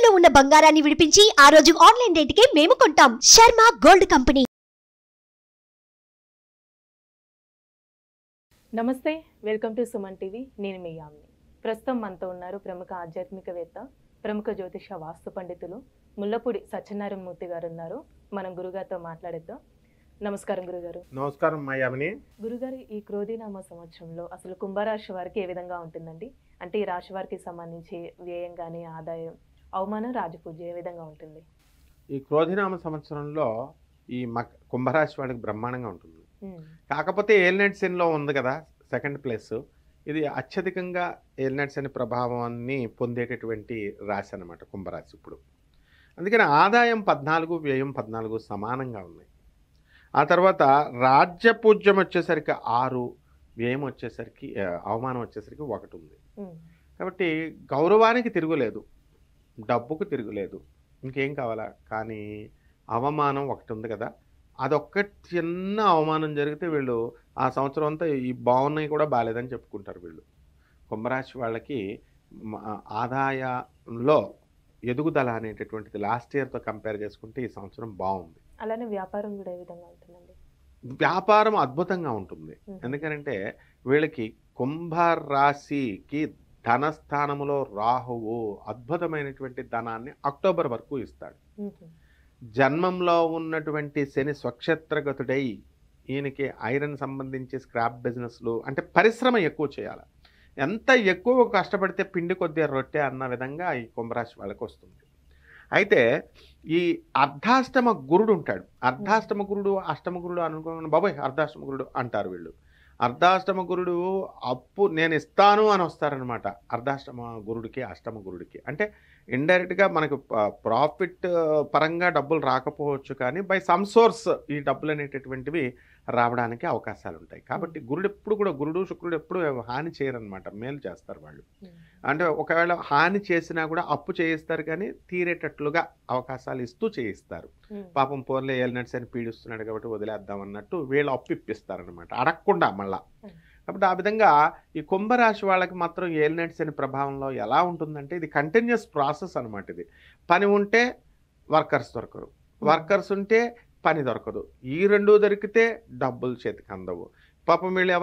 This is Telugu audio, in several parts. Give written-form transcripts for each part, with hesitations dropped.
తాకట్టులో ఉన్న బంగారాన్ని విడిపించి ఆ రోజు ఆన్లైన్ రేటుకే మేము కొంటాం. Sharma gold company. నమస్తే, వెల్కమ్ టు సుమన్ టీవీ. నేను మీ యామిని. ప్రస్తుతం మనతో ఉన్నారు ప్రముఖ ఆధ్యాత్మికవేత్త, ప్రముఖ జ్యోతిష వాస్తు పండితులు ముల్లపూడి సత్యనారాయణ మూర్తి గారు ఉన్నారు. మనం గురుగారితో మాట్లాడేద్దాం. నమస్కారం గురుగారు. నమస్కారం యామిని. గురుగారు, ఈ క్రోధినామ సంవత్సరంలో అసలు కుంభరాశి వారికి ఏ విధంగా ఉంటుందండి? అంటే ఈ రాశి వారికి సంబంధించి వ్యయం కానీ, ఆదాయం, అవమానం, రాజపూజ్యం ఏ విధంగా ఉంటుంది? ఈ క్రోధినామ సంవత్సరంలో ఈ కుంభరాశి వాళ్ళకి బ్రహ్మాండంగా ఉంటుంది. కాకపోతే ఏలినట్ శనిలో ఉంది కదా సెకండ్ ప్లేస్, ఇది అత్యధికంగా ఏలినట్ శని ప్రభావాన్ని పొందేటటువంటి రాశి అన్నమాట కుంభరాశి ఇప్పుడు. అందుకని ఆదాయం 14, వ్యయం 14 సమానంగా ఉన్నాయి. ఆ తర్వాత రాజ్యపూజ్యం వచ్చేసరికి 6, వ్యయం వచ్చేసరికి అవమానం వచ్చేసరికి 1 ఉంది. కాబట్టి గౌరవానికి తిరుగులేదు, డబ్బుకు తిరుగులేదు, ఇంకేం కావాలా? కానీ అవమానం 1 ఉంది కదా, అదొక్క చిన్న అవమానం జరిగితే వీళ్ళు ఆ సంవత్సరం అంతా ఈ బాగున్నాయి కూడా బాగాలేదని చెప్పుకుంటారు. వీళ్ళు కుంభరాశి వాళ్ళకి ఆదాయంలో ఎదుగుదల అనేటటువంటిది లాస్ట్ ఇయర్తో కంపేర్ చేసుకుంటే ఈ సంవత్సరం బాగుంది. అలానే వ్యాపారం కూడా ఏ విధంగా ఉంటుందండి? వ్యాపారం అద్భుతంగా ఉంటుంది. ఎందుకంటే వీళ్ళకి కుంభరాశికి ధనస్థానములో రాహువు అద్భుతమైనటువంటి ధనాన్ని అక్టోబర్ వరకు ఇస్తాడు. జన్మంలో ఉన్నటువంటి శని స్వక్షేత్రగతుడై ఈయనకి ఐరన్ సంబంధించి స్క్రాప్ బిజినెస్లు అంటే పరిశ్రమ ఎక్కువ చేయాలి. ఎంత ఎక్కువ కష్టపడితే పిండి కొద్దిగా రొట్టె అన్న విధంగా ఈ కుంభరాశి వాళ్ళకి వస్తుంది. అయితే ఈ అర్ధాష్టమ గురుడు ఉంటాడు. అర్ధాష్టమ గురుడు, అష్టమ గురుడు అనుకున్న బాబాయ్ అర్ధాష్టమ గురుడు అంటారు వీళ్ళు. అర్ధాష్టమ గురుడు అప్పు నేను ఇస్తాను అని వస్తారనమాట. అర్ధాష్టమ గురుడికి, అష్టమ గురుడికి అంటే ఇండైరెక్ట్గా మనకు ప్రాఫిట్ పరంగా డబ్బులు రాకపోవచ్చు, కానీ బై సమ్ సోర్స్ ఈ డబ్బులు అనేటటువంటివి రావడానికి అవకాశాలు ఉంటాయి. కాబట్టి గురుడు ఎప్పుడు కూడా, గురుడు శుక్రుడు ఎప్పుడు హాని చేయరనమాట, మేలు చేస్తారు వాళ్ళు. అంటే ఒకవేళ హాని చేసినా కూడా అప్పు చేయిస్తారు, కానీ తీరేటట్లుగా అవకాశాలు ఇస్తూ చేయిస్తారు. పాపం పోర్లే ఏలినట్స్ అని పీడిస్తున్నాడు కాబట్టి వదిలేద్దాం అన్నట్టు వీళ్ళు అప్పు ఇప్పిస్తారనమాట, అడగకుండా మళ్ళా. కాబట్టి ఆ విధంగా ఈ కుంభరాశి వాళ్ళకి మాత్రం ఏలినట్స్ అని ప్రభావంలో ఎలా ఉంటుందంటే ఇది కంటిన్యూస్ ప్రాసెస్ అనమాట. ఇది పని ఉంటే వర్కర్స్ దొరకరు, వర్కర్స్ ఉంటే పని దొరకదు, ఈ రెండు దొరికితే డబ్బులు చేతికి అందవు. పాపం వీళ్ళు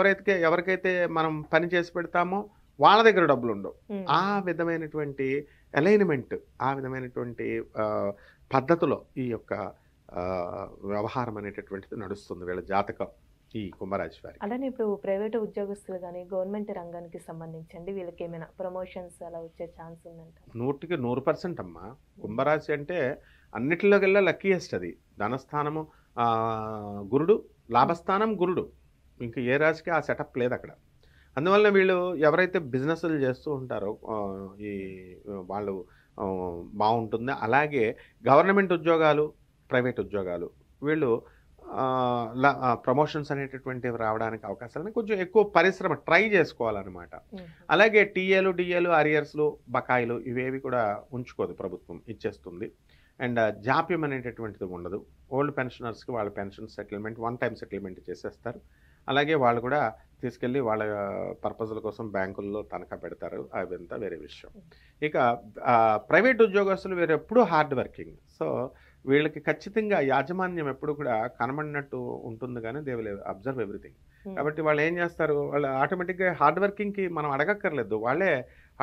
ఎవరికైతే మనం పని చేసి పెడతామో వాళ్ళ దగ్గర డబ్బులు ఉండవు. ఆ విధమైనటువంటి అలైన్మెంట్, ఆ విధమైనటువంటి పద్ధతిలో ఈ యొక్క వ్యవహారం అనేటటువంటిది నడుస్తుంది వీళ్ళ జాతకం ఈ కుంభరాశి వారికి. అలానే ఇప్పుడు ప్రైవేట్ ఉద్యోగస్తులు కానీ గవర్నమెంట్ రంగానికి సంబంధించండి, వీళ్ళకి ఏమైనా ప్రమోషన్స్ అలా వచ్చే ఛాన్స్ ఉందంట? 100% అమ్మా. కుంభరాశి అంటే అన్నిటిలోకెల్లా లక్కీయెస్ట్. అది ధనస్థానము గురుడు, లాభస్థానం గురుడు, ఇంకా ఏ రాశికి ఆ సెటప్ లేదు అక్కడ. అందువల్ల వీళ్ళు ఎవరైతే బిజినెస్లు చేస్తూ ఉంటారో ఈ వాళ్ళు బాగుంటుంది. అలాగే గవర్నమెంట్ ఉద్యోగాలు, ప్రైవేట్ ఉద్యోగాలు, వీళ్ళు ప్రమోషన్స్ అనేటటువంటివి రావడానికి అవకాశాలని కొంచెం ఎక్కువ పరిశ్రమ ట్రై చేసుకోవాలన్నమాట. అలాగే టీఏలు, డిఏలు, అరియర్స్లు, బకాయిలు ఇవేవి కూడా ఉంచుకోదు, ప్రభుత్వం ఇచ్చేస్తుంది. అండ్ జాప్యం అనేటటువంటిది ఉండదు. ఓల్డ్ పెన్షనర్స్కి వాళ్ళ పెన్షన్ సెటిల్మెంట్ 1 టైం సెటిల్మెంట్ చేసేస్తారు. అలాగే వాళ్ళు కూడా తీసుకెళ్ళి వాళ్ళ పర్పస్ల కోసం బ్యాంకుల్లో తనఖా పెడతారు. అవంతా వేరే విషయం. ఇక ప్రైవేట్ ఉద్యోగస్తులు వీరు ఎప్పుడూ హార్డ్ వర్కింగ్. సో వీళ్ళకి ఖచ్చితంగా యాజమాన్యం ఎప్పుడు కూడా కనబడినట్టు ఉంటుంది, కానీ దే విల్ అబ్జర్వ్ ఎవ్రీథింగ్. కాబట్టి వాళ్ళు ఏం చేస్తారు, వాళ్ళు ఆటోమేటిక్గా హార్డ్ వర్కింగ్కి మనం అడగక్కర్లేదు, వాళ్ళే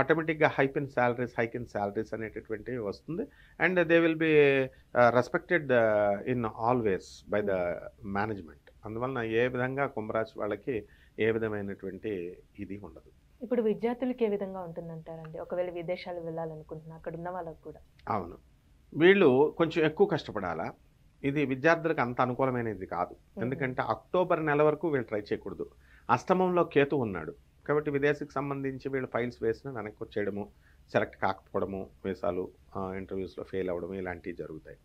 ఆటోమేటిక్గా హైక్ ఇన్ శాలరీస్ అనేటటువంటివి వస్తుంది. And they will be respected in always by the management. అందువలన ఏ విధంగా కుంభరాశి వాళ్ళకి ఏ విధమైనటువంటి ఇది ఉండదు. ఇప్పుడు విద్యార్థులకి ఏ విధంగా ఉంటుందంటారండి? ఒకవేళ విదేశాలు వెళ్ళాలనుకుంటున్నా అక్కడ ఉన్న వాళ్ళకు కూడా? అవును, వీళ్ళు కొంచెం ఎక్కువ కష్టపడాలా. ఇది విద్యార్థులకు అంత అనుకూలమైనది కాదు. ఎందుకంటే అక్టోబర్ నెల వరకు వీళ్ళు ట్రై చేయకూడదు. అష్టమంలో కేతు ఉన్నాడు కాబట్టి విదేశీకి సంబంధించి వీళ్ళు ఫైల్స్ వేసిన వెనక్కి వచ్చేయడము, సెలెక్ట్ కాకపోవడము, వీసాలు ఇంటర్వ్యూస్లో ఫెయిల్ అవ్వడము ఇలాంటివి జరుగుతాయి.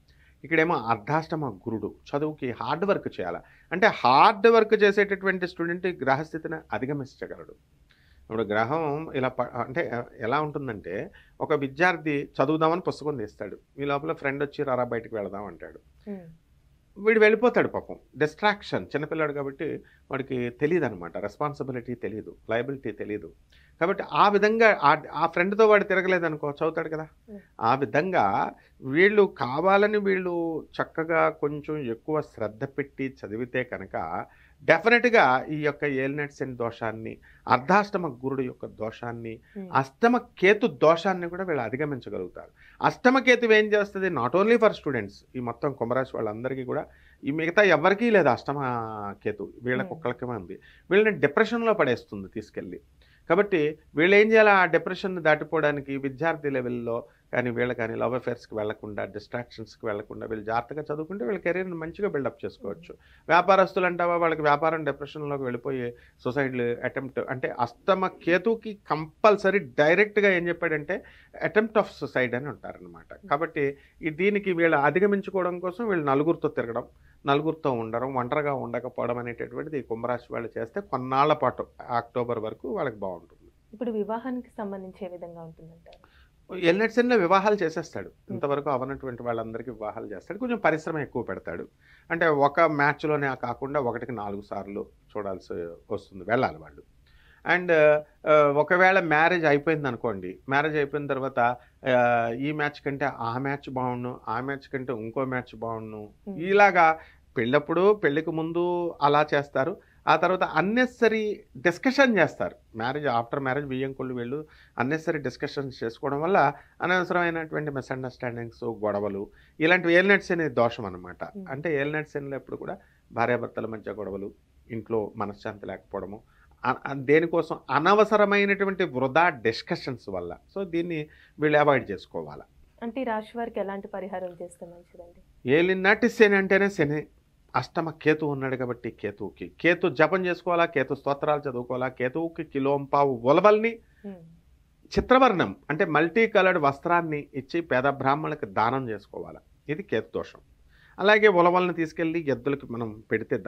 ఇక్కడేమో అర్ధాష్టమ గురుడు, చదువుకి హార్డ్ వర్క్ చేయాలి. అంటే హార్డ్ వర్క్ చేసేటటువంటి స్టూడెంట్ గ్రహస్థితిని అధిగమించగలడు. ఇప్పుడు గ్రహం ఇలా అంటే ఎలా ఉంటుందంటే, ఒక విద్యార్థి చదువుదామని పుస్తకం తీస్తాడు, ఈ లోపల ఫ్రెండ్ వచ్చి రారా బయటకు వెళదాం అంటాడు. వీడు వెళ్ళిపోతాడు పాపం. డిస్ట్రాక్షన్, చిన్నపిల్లాడు కాబట్టి వాడికి తెలియదు అనమాట, రెస్పాన్సిబిలిటీ తెలియదు, లయబిలిటీ తెలియదు. కాబట్టి ఆ విధంగా ఆ ఫ్రెండ్తో వాడు తిరగలేదనుకో చదువుతాడు కదా. ఆ విధంగా వీళ్ళు కావాలని వీళ్ళు చక్కగా కొంచెం ఎక్కువ శ్రద్ధ పెట్టి చదివితే కనుక డెఫినెట్గా ఈ యొక్క ఏలినట్ శని దోషాన్ని, అర్ధాష్టమ గురుడు యొక్క దోషాన్ని, అష్టమ కేతు దోషాన్ని కూడా వీళ్ళు అధిగమించగలుగుతారు. అష్టమ కేతు ఏం చేస్తుంది, నాట్ ఓన్లీ ఫర్ స్టూడెంట్స్, ఈ మొత్తం కుంభరాశి వాళ్ళందరికీ కూడా, ఈ మిగతా ఎవరికీ లేదు అష్టమ కేతు, వీళ్ళకి ఒక్కళ్ళకే ఉంది. వీళ్ళని డిప్రెషన్లో పడేస్తుంది తీసుకెళ్ళి. కాబట్టి వీళ్ళు ఏం చేయాలి, ఆ డిప్రెషన్ దాటిపోవడానికి విద్యార్థి లెవెల్లో కానీ వీళ్ళు కానీ లవ్ అఫేర్స్కి వెళ్లకుండా, డిస్ట్రాక్షన్స్కి వెళ్లకుండా వీళ్ళు జాగ్రత్తగా చదువుకుంటే వీళ్ళ కెరీర్ని మంచిగా బిల్డప్ చేసుకోవచ్చు. వ్యాపారస్తులు అంటావా, వాళ్ళకి వ్యాపారం డిప్రెషన్లోకి వెళ్ళిపోయి సూసైడ్ అటెంప్ట్, అంటే అష్టమ కేతుకి కంపల్సరీ డైరెక్ట్గా ఏం చెప్పాడంటే అటెంప్ట్ ఆఫ్ సూసైడ్ అని ఉంటారనమాట. కాబట్టి దీనికి వీళ్ళు అధిగమించుకోవడం కోసం వీళ్ళు నలుగురితో తిరగడం, నలుగురితో ఉండడం, ఒంటరిగా ఉండకపోవడం అనేటటువంటిది ఈ కుంభరాశి వాళ్ళు చేస్తే కొన్నాళ్ల పాటు అక్టోబర్ వరకు వాళ్ళకి బాగుంటుంది. ఇప్పుడు వివాహానికి సంబంధించి ఏ విధంగా ఉంటుందంటారు? ఏలినట్ శనిలో వివాహాలు చేసేస్తాడు. ఇంతవరకు అవనటువంటి వాళ్ళందరికీ వివాహాలు చేస్తాడు. కొంచెం పరిశ్రమ ఎక్కువ పెడతాడు. అంటే ఒక మ్యాచ్లోనే కాకుండా 1కి 4 సార్లు చూడాల్సి వస్తుంది, వెళ్ళాలి వాళ్ళు. అండ్ ఒకవేళ మ్యారేజ్ అయిపోయింది అనుకోండి, మ్యారేజ్ అయిపోయిన తర్వాత ఈ మ్యాచ్ కంటే ఆ మ్యాచ్ బాగుండు, ఆ మ్యాచ్ కంటే ఇంకో మ్యాచ్ బాగుండు, ఇలాగా పెళ్ళప్పుడు పెళ్ళికి ముందు అలా చేస్తారు. ఆ తర్వాత అన్నెసరీ డిస్కషన్ చేస్తారు. మ్యారేజ్ ఆఫ్టర్ మ్యారేజ్ బియ్యంకొళ్ళు వీళ్ళు అన్నెసరీ డిస్కషన్స్ చేసుకోవడం వల్ల అనవసరమైనటువంటి మిస్అండర్స్టాండింగ్స్, గొడవలు, ఇలాంటివి ఏలినట్ శని దోషం అనమాట. అంటే ఏలినట్ శనిలో ఎప్పుడు కూడా భార్యాభర్తల మధ్య గొడవలు, ఇంట్లో మనశ్శాంతి లేకపోవడము, దేనికోసం అనవసరమైనటువంటి వృధా డిస్కషన్స్ వల్ల. సో దీన్ని వీళ్ళు అవాయిడ్ చేసుకోవాలి. అంటే రాశి వారికి ఎలాంటి పరిహారం చేస్తే మంచిదండి? ఏలినట్ శని అంటేనే శని, అష్టమ కేతు ఉన్నాడు కాబట్టి కేతు జపం చేసుకోవాలా, కేతు స్తోత్రాలు చదువుకోవాలా, కేతువుకి కిలోంపావు ఉలవల్ని చిత్రవర్ణం అంటే మల్టీ కలర్డ్ వస్త్రాన్ని ఇచ్చి పేద బ్రాహ్మణులకు దానం చేసుకోవాలా. ఇది కేతు దోషం. అలాగే ఉలవల్ని తీసుకెళ్ళి ఎద్దులకి మనం పెడితే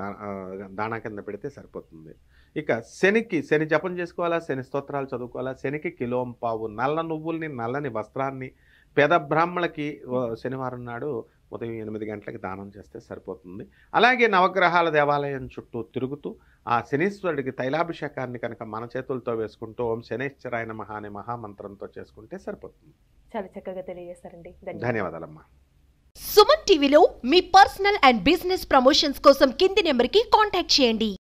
దానా కింద పెడితే సరిపోతుంది. ఇక శని జపం చేసుకోవాలా, శని స్తోత్రాలు చదువుకోవాలా, శనికి కిలోంపావు నల్ల నువ్వుల్ని, నల్లని వస్త్రాన్ని పేద బ్రాహ్మణులకి శనివారం నాడు ఉదయం 8 గంటలకు దానం చేస్తే సరిపోతుంది. అలాగే నవగ్రహాల దేవాలయం చుట్టూ తిరుగుతూ ఆ శనీశ్వరుడికి తైలాభిషేకాన్ని కనుక మన చేతులతో వేసుకుంటూ ఓం శనేశ్వరాయ నమః అనే మహామంత్రంతో చేసుకుంటే సరిపోతుంది. చాలా చక్కగా తెలియజేస్తారండి. ధన్యవాదాలమ్మా. సుమన్ టీవీలో మీ పర్సనల్ అండ్ బిజినెస్ ప్రమోషన్స్ కోసం కింది నెంబర్కి కాంటాక్ట్ చేయండి.